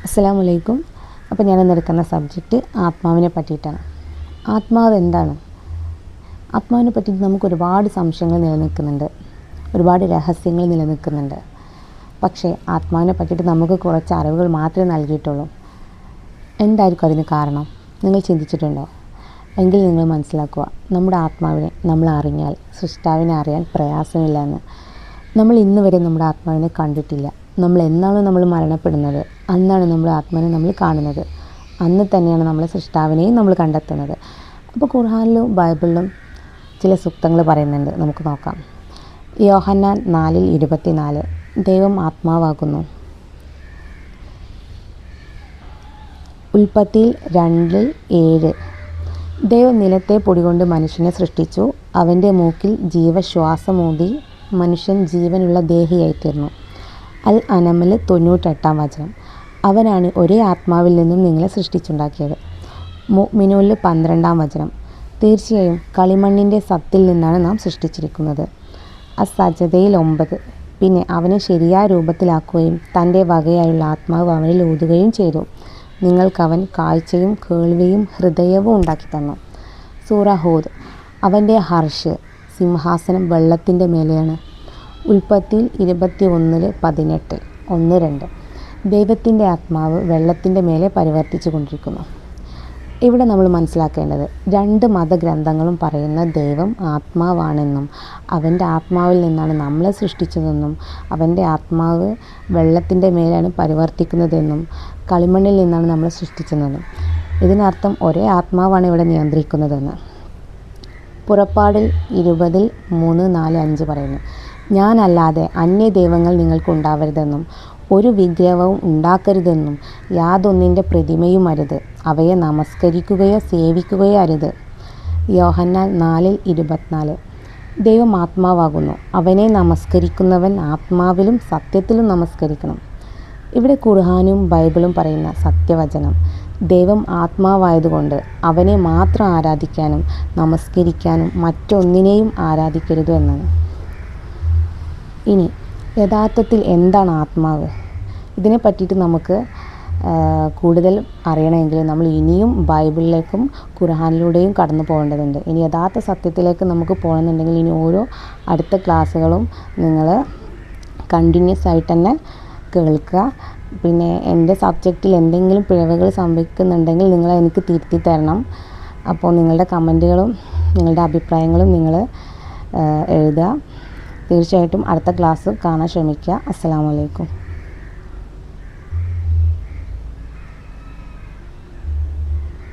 അസ്സലാമലൈക്കും. അപ്പോൾ ഞാൻ ഇന്നെടുക്കുന്ന സബ്ജക്റ്റ് ആത്മാവിനെ പറ്റിയിട്ടാണ്. ആത്മാവ് എന്താണ്? ആത്മാവിനെ പറ്റിയിട്ട് നമുക്ക് ഒരുപാട് സംശയങ്ങൾ നിലനിൽക്കുന്നുണ്ട്, ഒരുപാട് രഹസ്യങ്ങൾ നിലനിൽക്കുന്നുണ്ട്. പക്ഷേ ആത്മാവിനെ പറ്റിയിട്ട് നമുക്ക് കുറച്ച് അറിവുകൾ മാത്രമേ നൽകിയിട്ടുള്ളൂ. എന്തായിരിക്കും അതിന് കാരണം? നിങ്ങൾ ചിന്തിച്ചിട്ടുണ്ടോ? എങ്കിൽ നിങ്ങൾ മനസ്സിലാക്കുക, നമ്മുടെ ആത്മാവിനെ നമ്മൾ അറിഞ്ഞാൽ സൃഷ്ടാവിനെ അറിയാൻ പ്രയാസമില്ല എന്ന്. നമ്മൾ ഇന്ന് വരെ നമ്മുടെ ആത്മാവിനെ കണ്ടിട്ടില്ല. നമ്മൾ എന്നാണ് നമ്മൾ മരണപ്പെടുന്നത്, അന്നാണ് നമ്മുടെ ആത്മാവിനെ നമ്മൾ കാണുന്നത്. അന്ന് തന്നെയാണ് നമ്മൾ സൃഷ്ടാവിനെയും നമ്മൾ കണ്ടെത്തുന്നത്. അപ്പോൾ ഖുർആനിലും ബൈബിളിലും ചില സൂക്തങ്ങൾ പറയുന്നുണ്ട്, നമുക്ക് നോക്കാം. യോഹന്നാൻ 4:24 ദൈവം ആത്മാവാകുന്നു. ഉൽപ്പത്തിയിൽ 2:7 ദൈവം നിലത്തെ പൊടികൊണ്ട് മനുഷ്യനെ സൃഷ്ടിച്ചു, അവൻ്റെ മൂക്കിൽ ജീവശ്വാസമൂതി മനുഷ്യൻ ജീവനുള്ള ദേഹിയായിത്തീർന്നു. അൽ അനമൽ 98 അവനാണ് ഒരേ ആത്മാവിൽ നിന്നും നിങ്ങളെ സൃഷ്ടിച്ചുണ്ടാക്കിയത്. മുഅ്മിനൂനിൽ 12 തീർച്ചയായും കളിമണ്ണിൻ്റെ സത്തിൽ നിന്നാണ് നാം സൃഷ്ടിച്ചിരിക്കുന്നത്. അസ്സജദയിൽ 9 പിന്നെ അവനെ ശരിയായ രൂപത്തിലാക്കുകയും തൻ്റെ വകയായുള്ള ആത്മാവ് അവനിൽ ഊതുകയും ചെയ്തു. നിങ്ങൾക്കവൻ കാഴ്ചയും കേൾവിയും ഹൃദയവും ഉണ്ടാക്കി തന്നു. സൂറ ഹൂദ് അവൻ്റെ ഹർഷ് സിംഹാസനം വെള്ളത്തിൻ്റെ മേലെയാണ്. ഉൽപ്പത്തിയിൽ 21:18 1-2 ദൈവത്തിൻ്റെ ആത്മാവ് വെള്ളത്തിൻ്റെ മേലെ പരിവർത്തിച്ചു കൊണ്ടിരിക്കുന്നു. ഇവിടെ നമ്മൾ മനസ്സിലാക്കേണ്ടത്, 2 മതഗ്രന്ഥങ്ങളും പറയുന്ന ദൈവം ആത്മാവാണെന്നും അവൻ്റെ ആത്മാവിൽ നിന്നാണ് നമ്മളെ സൃഷ്ടിച്ചതെന്നും അവൻ്റെ ആത്മാവ് വെള്ളത്തിൻ്റെ മേലാണ് പരിവർത്തിക്കുന്നതെന്നും കളിമണ്ണിൽ നിന്നാണ് നമ്മളെ സൃഷ്ടിച്ചതെന്നും. ഇതിനർത്ഥം ഒരേ ആത്മാവാണ് ഇവിടെ നിയന്ത്രിക്കുന്നതെന്ന്. പുറപ്പാടിൽ 20:3, 4, 5 പറയുന്നു, ഞാനല്ലാതെ അന്യ ദൈവങ്ങൾ നിങ്ങൾക്കുണ്ടാവരുതെന്നും ഒരു വിഗ്രഹവും ഉണ്ടാക്കരുതെന്നും യാതൊന്നിൻ്റെ പ്രതിമയും അരുത്, അവയെ നമസ്കരിക്കുകയോ സേവിക്കുകയോ അരുത്. യോഹന്നാൻ 4:24 ദൈവം ആത്മാവാകുന്നു, അവനെ നമസ്കരിക്കുന്നവൻ ആത്മാവിലും സത്യത്തിലും നമസ്കരിക്കണം. ഇവിടെ ഖുർആനും ബൈബിളും പറയുന്ന സത്യവചനം, ദൈവം ആത്മാവായതുകൊണ്ട് അവനെ മാത്രം ആരാധിക്കാനും നമസ്കരിക്കാനും മറ്റൊന്നിനെയും ആരാധിക്കരുത് എന്നാണ്. ഇനി യഥാർത്ഥത്തിൽ എന്താണ് ആത്മാവ്? ഇതിനെ പറ്റിയിട്ട് നമുക്ക് കൂടുതൽ അറിയണമെങ്കിൽ നമ്മൾ ഇനിയും ബൈബിളിലേക്കും ഖുർആനിലൂടെയും കടന്നു പോകേണ്ടതുണ്ട്. ഇനി യഥാർത്ഥ സത്യത്തിലേക്ക് നമുക്ക് പോകണമെന്നുണ്ടെങ്കിൽ ഇനി ഓരോ അടുത്ത ക്ലാസ്സുകളും നിങ്ങൾ കണ്ടിന്യൂസ് ആയിട്ട് തന്നെ കേൾക്കുക. പിന്നെ എൻ്റെ സബ്ജക്റ്റിൽ എന്തെങ്കിലും പിഴവുകൾ സംഭവിക്കുന്നുണ്ടെങ്കിൽ നിങ്ങൾ എനിക്ക് തിരുത്തി തരണം. അപ്പോൾ നിങ്ങളുടെ കമൻറ്റുകളും നിങ്ങളുടെ അഭിപ്രായങ്ങളും നിങ്ങൾ എഴുതുക. തീർച്ചയായിട്ടും അടുത്ത ക്ലാസ് കാണാൻ ശ്രമിക്കുക. അസ്സലാമു അലൈക്കും.